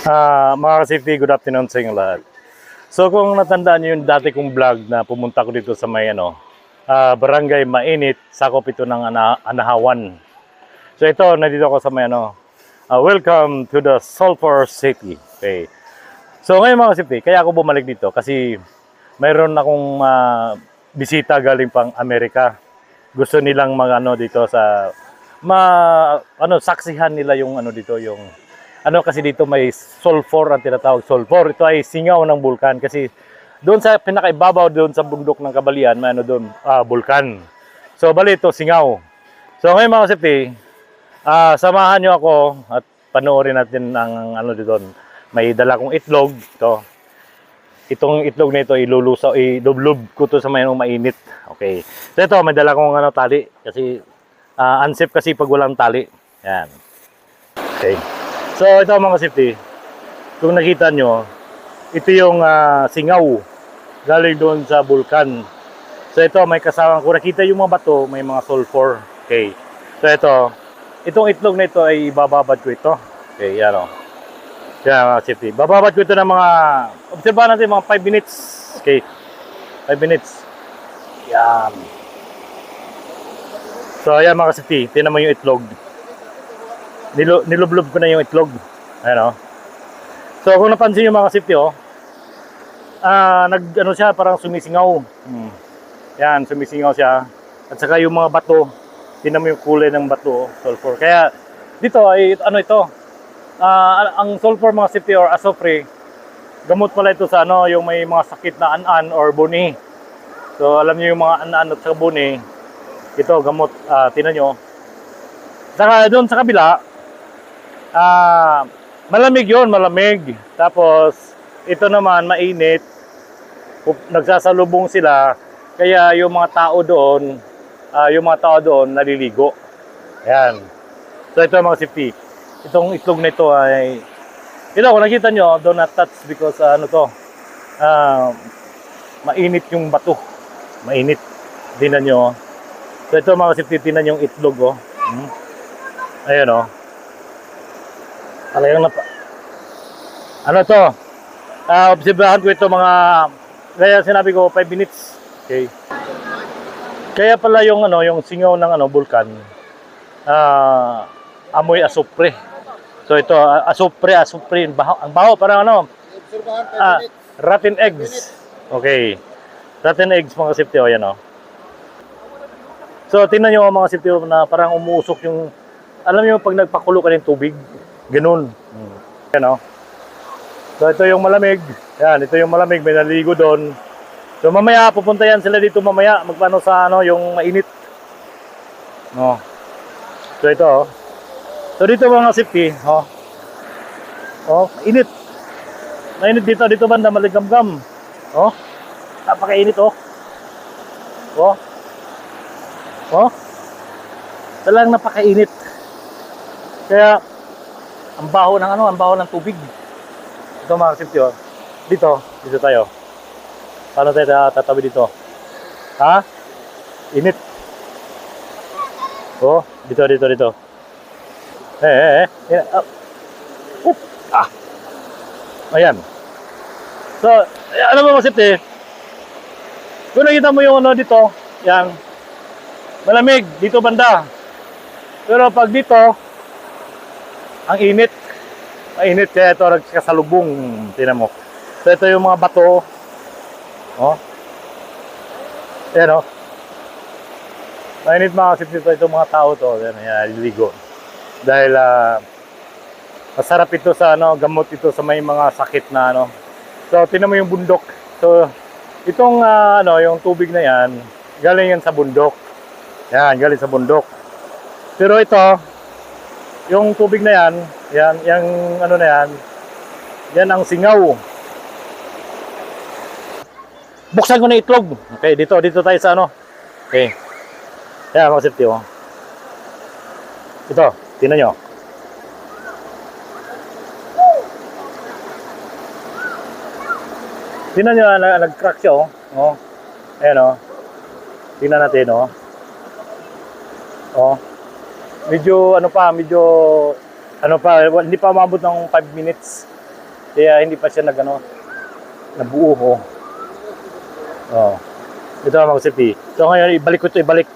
Mga ka-safety, good afternoon sa inyo lahat. So kung natandaan niyo yung dati kong vlog na pumunta ko dito sa may Barangay Mainit, sakop ito ng Anahawan. So ito, nandito ako sa may welcome to the Sulphur City. Okay. So ngayon mga ka-safety, kaya ako bumalik dito kasi mayroon akong bisita galing pang Amerika. Gusto nilang dito sa saksihan nila yung dito yung kasi dito may sulfur ang tinatawag sulfur. Ito ay singaw ng bulkan kasi doon sa pinakaibabaw doon sa bundok ng Kabalian, may doon bulkan. So bali ito singaw. So ngayon mga safety, samahan niyo ako at panoorin natin ang dito. May dala kong itlog ito. Itong itlog na ito ilulusaw, idublob ko to sa mainit. Okay. So ito may dala kong tali kasi unsafe kasi pag walang tali. Yan. Okay. So ito mga safety, kung nakita nyo, ito yung singaw galing doon sa bulkan. So ito may kasama, kung nakita yung mga bato, may mga sulfur. Okay. So itong itlog na ito ay ibababad ko ito. Okay, yan o. Yan mga safety. Bababad ko ito ng mga, obserbahan natin mga 5 minutes. Okay. 5 minutes. Yan. So ayan mga safety, tinan mo yung itlog. Nilublob ko na yung itlog. Ayan o. So kung napansin yung mga safety siya parang sumisingaw. Yan, sumisingaw siya. At saka yung mga bato, tinan mo yung kulay ng bato, sulfur. Kaya dito ay ito. Ang sulfur mga safety or azufre, gamot pala ito sa yung may mga sakit na an-an or buni. So alam niyo yung mga an-an at saka buni, ito gamot, tinan nyo. Saka doon sa kabila, malamig yon, malamig. Tapos ito naman mainit. Nagsasalubong sila kaya yung mga tao doon naliligo. Ayan. So ito mga safety. Itong itlog na ito ay kung nakita nyo, do not touch because mainit yung bato. Mainit. Tingnan nyo. So ito mga safety, tingnan yung itlog Ayan talagang obserbahan ko ito kaya sinabi ko 5 minutes. Okay. Kaya pala yung singaw ng bulkan, amoy asupre. So ito asupre, ang baho parang rotten eggs. Okay. Rotten eggs mga safety yan So tingnan niyo mga safety na parang umuusok yung, alam niyo pag nagpakulo ka ng tubig, ganun. Yan So ito yung malamig. Yan, ito yung malamig, may naligo doon. So mamaya pupunta yan sila dito mamaya magpaano sa yung mainit. So ito So dito mga safety, init. Mainit dito banda maligamgam. Napakainit Talagang napakainit. Kaya ang baho ng tubig. Ito mga safety Dito tayo. Paano tayo tatabi dito? Init. Dito. Ayan. So, ano ba mga safety? Kung nakita mo yung dito, yan. Malamig dito banda. Pero pag dito, ang init. Mainit kaya ito nagkasalubong. Tingnan mo. So ito yung mga bato. Ayan Mainit mga safety ito mga tao to. Ayan, liligo. Dahil masarap ito sa gamot ito sa may mga sakit na So tingnan mo yung bundok. So itong yung tubig na yan, galing yan sa bundok. Yan, galing sa bundok. Pero ito, yung tubig na yan, yan ang singaw. Buksan ko na itlog. Okay, dito tayo sa Okay. Yan, mga safety Ito, tingnan nyo. Tingnan nyo, nag-crack siya Ayan tingnan natin medyo hindi pa umabot ng 5 minutes. Kaya hindi pa siya nabuo. Oh. Ito mga City. So ngayon ibalik ko ito, ibalik